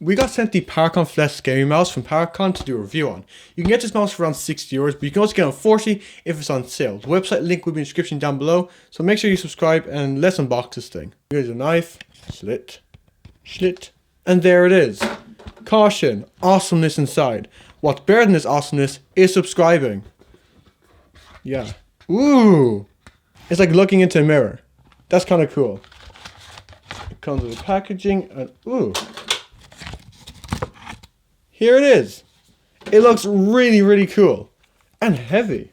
We got sent the Paracon FLEX Gaming Mouse from Paracon to do a review on. You can get this mouse for around €60, but you can also get it on 40 if it's on sale. The website link will be in the description down below, so make sure you subscribe and let's unbox this thing. Here's a knife, slit, and there it is. Caution, awesomeness inside. What's better than this awesomeness is subscribing. Yeah. Ooh! It's like looking into a mirror. That's kind of cool. It comes with the packaging and ooh. Here it is. It looks really cool. And heavy.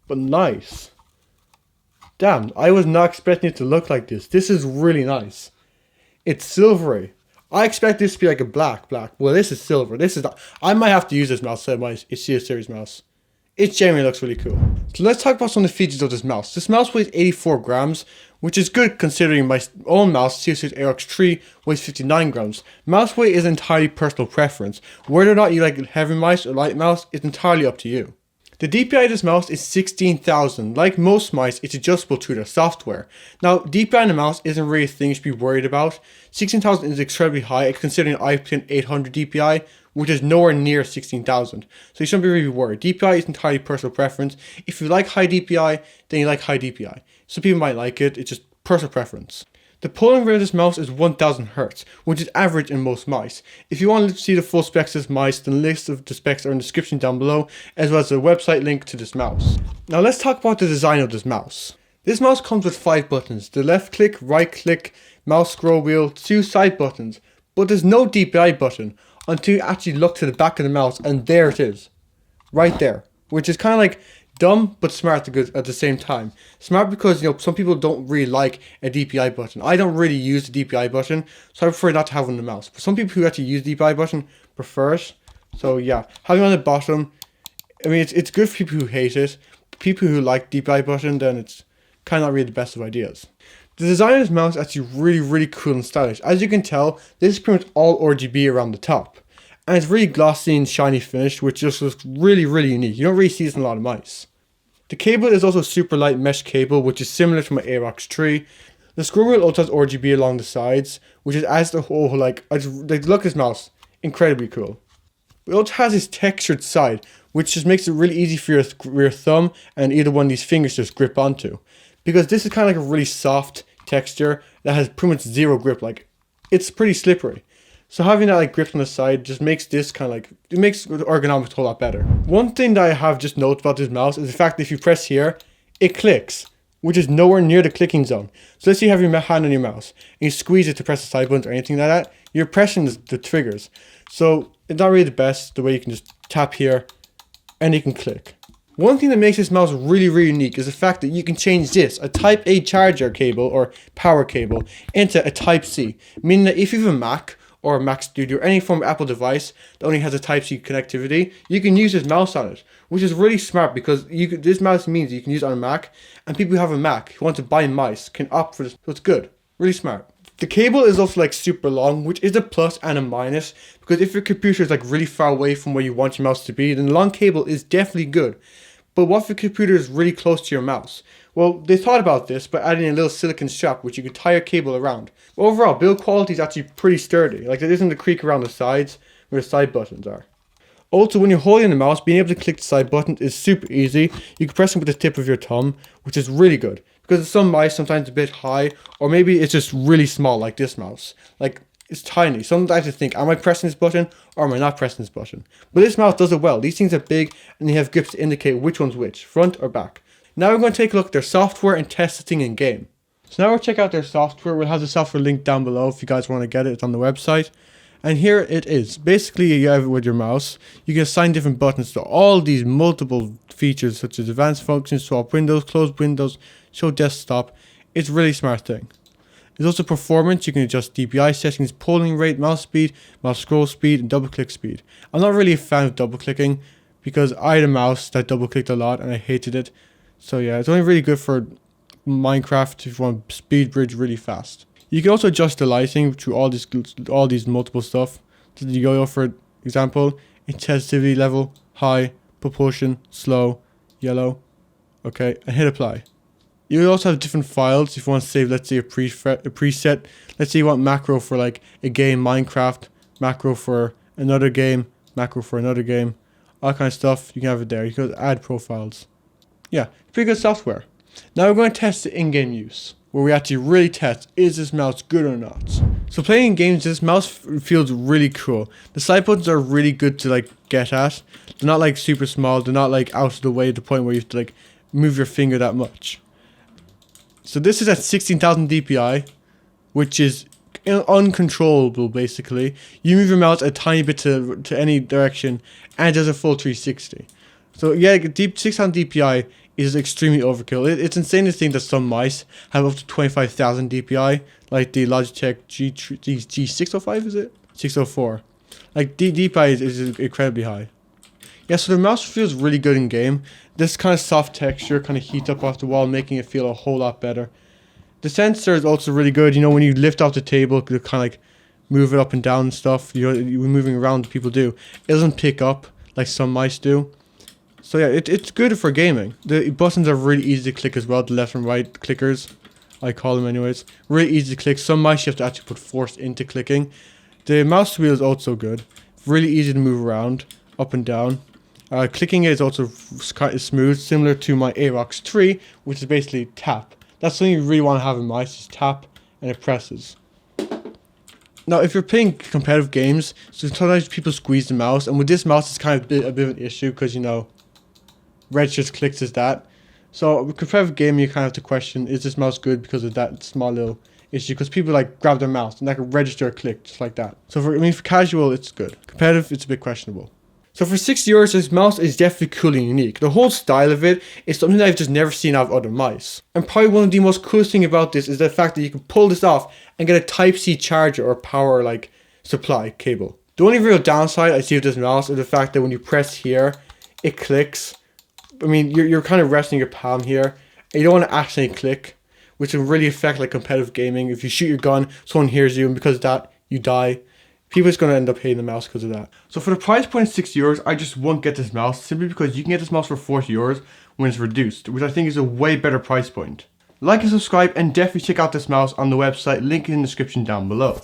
But nice. Damn, I was not expecting it to look like this. This is really nice. It's silvery. I expect this to be like a black. Well, this is silver. This is. I might have to use this mouse for my CS series mouse. It genuinely looks really cool. So let's talk about some of the features of this mouse. This mouse weighs 84 grams, which is good considering my own mouse, CS Aerox 3, weighs 59 grams. Mouse weight is entirely personal preference. Whether or not you like heavy mouse or light mouse is entirely up to you. The DPI of this mouse is 16,000. Like most mice, it's adjustable to their software. Now, DPI in the mouse isn't really a thing you should be worried about. 16,000 is incredibly high, considering I put in 800 DPI, which is nowhere near 16,000. So you shouldn't be really worried. DPI is entirely personal preference. If you like high DPI, then you like high DPI. Some people might like it, it's just personal preference. The polling rate of this mouse is 1000 Hz, which is average in most mice. If you want to see the full specs of this mouse, the list of the specs are in the description down below, as well as the website link to this mouse. Now let's talk about the design of this mouse. This mouse comes with 5 buttons, the left click, right click, mouse scroll wheel, 2 side buttons, but there's no DPI button until you actually look to the back of the mouse, and there it is. Right there. Which is kind of like dumb but smart at the same time. Smart because, you know, some people don't really like a DPI button. I don't really use the DPI button, so I prefer not to have one on the mouse. But some people who actually use the DPI button prefer it. So yeah, having it on the bottom, I mean, it's good for people who hate it. People who like DPI button, then it's kind of not really the best of ideas. The design of this mouse is actually really cool and stylish. As you can tell, this is pretty much all RGB around the top. And it's really glossy and shiny finish, which just looks really unique. You don't really see this in a lot of mice. The cable is also super light mesh cable, which is similar to my Aerox 3. The scroll wheel also has RGB along the sides, which is adds the whole, like look at this mouse, incredibly cool. It also has this textured side, which just makes it really easy for your thumb and either one of these fingers just grip onto. Because this is kind of like a really soft texture that has pretty much zero grip, like it's pretty slippery. So having that like grip on the side just makes this kind of like, it makes the ergonomics a whole lot better. One thing that I have just noted about this mouse is the fact that if you press here, it clicks, which is nowhere near the clicking zone. So let's say you have your hand on your mouse and you squeeze it to press the side buttons or anything like that, you're pressing the triggers. So it's not really the best, the way you can just tap here and it can click. One thing that makes this mouse really unique is the fact that you can change this, a Type A charger cable or power cable, into a Type C. Meaning that if you have a Mac or a Mac Studio or any form of Apple device that only has a Type C connectivity, you can use this mouse on it. Which is really smart because this mouse means you can use it on a Mac, and people who have a Mac who want to buy mice can opt for this. So it's good. Really smart. The cable is also like super long, which is a plus and a minus, because if your computer is like really far away from where you want your mouse to be, then the long cable is definitely good. But what if your computer is really close to your mouse? Well, they thought about this by adding a little silicone strap which you could tie your cable around. But overall, build quality is actually pretty sturdy. Like, there isn't the creak around the sides where the side buttons are. Also, when you're holding the mouse, being able to click the side buttons is super easy. You can press them with the tip of your thumb, which is really good. Because some mice sometimes a bit high, or maybe it's just really small like this mouse. Like, it's tiny. Sometimes I have to think, am I pressing this button or am I not pressing this button? But this mouse does it well. These things are big and they have grips to indicate which one's which, front or back. Now we're going to take a look at their software and test the thing in game. So now we'll check out their software. We'll have the software link down below if you guys want to get it. It's on the website. And here it is. Basically, you have it with your mouse. You can assign different buttons to all these multiple features such as advanced functions, swap windows, close windows, show desktop. It's a really smart thing. There's also performance. You can adjust DPI settings, polling rate, mouse speed, mouse scroll speed, and double click speed. I'm not really a fan of double clicking because I had a mouse that double clicked a lot and I hated it. So yeah, it's only really good for Minecraft if you want to speed bridge really fast. You can also adjust the lighting through all these multiple stuff. So the yo-yo, for example, intensity level, high, proportion, slow, yellow. Okay, and hit apply. You also have different files if you want to save, let's say, a preset. Let's say you want macro for like a game, Minecraft, macro for another game, macro for another game, all kind of stuff. You can have it there. You can add profiles. Yeah, pretty good software. Now we're going to test the in-game use, where we actually really test, is this mouse good or not? So playing in games, this mouse feels really cool. The side buttons are really good to like get at. They're not like super small. They're not like out of the way to the point where you have to like move your finger that much. So this is at 16,000 DPI, which is uncontrollable basically. You move your mouse a tiny bit to any direction and it does a full 360. So yeah, 6,000 DPI is extremely overkill. It's insane to think that some mice have up to 25,000 DPI, like the Logitech G605, is it? 604. Like DPI is incredibly high. Yeah, so the mouse feels really good in game. This kind of soft texture kind of heats up off the wall, making it feel a whole lot better. The sensor is also really good. You know, when you lift off the table, you kind of like move it up and down and stuff. You're moving around, people do. It doesn't pick up like some mice do. So yeah, it's good for gaming. The buttons are really easy to click as well, the left and right clickers. I call them anyways. Really easy to click. Some mice you have to actually put force into clicking. The mouse wheel is also good. Really easy to move around, up and down. Clicking it is also kind of smooth, similar to my Arox 3, which is basically tap. That's something you really want to have in mice, is tap and it presses. Now, if you're playing competitive games, so sometimes people squeeze the mouse, and with this mouse it's kind of a bit of an issue because, you know, red just clicks as that. So with competitive gaming, you kind of have to question, is this mouse good because of that small little issue? Because people like grab their mouse and that can register a click just like that. So for casual, it's good. Competitive, it's a bit questionable. So for €60, this mouse is definitely cool and unique. The whole style of it is something that I've just never seen out of other mice. And probably one of the most coolest things about this is the fact that you can pull this off and get a Type-C charger or power like supply cable. The only real downside I see with this mouse is the fact that when you press here, it clicks. I mean, you're kind of resting your palm here, and you don't want to accidentally click, which can really affect like competitive gaming. If you shoot your gun, someone hears you, and because of that, you die. People are going to end up hating the mouse because of that. So for the price point of €60, I just won't get this mouse, simply because you can get this mouse for €40 when it's reduced, which I think is a way better price point. Like and subscribe, and definitely check out this mouse on the website, link in the description down below.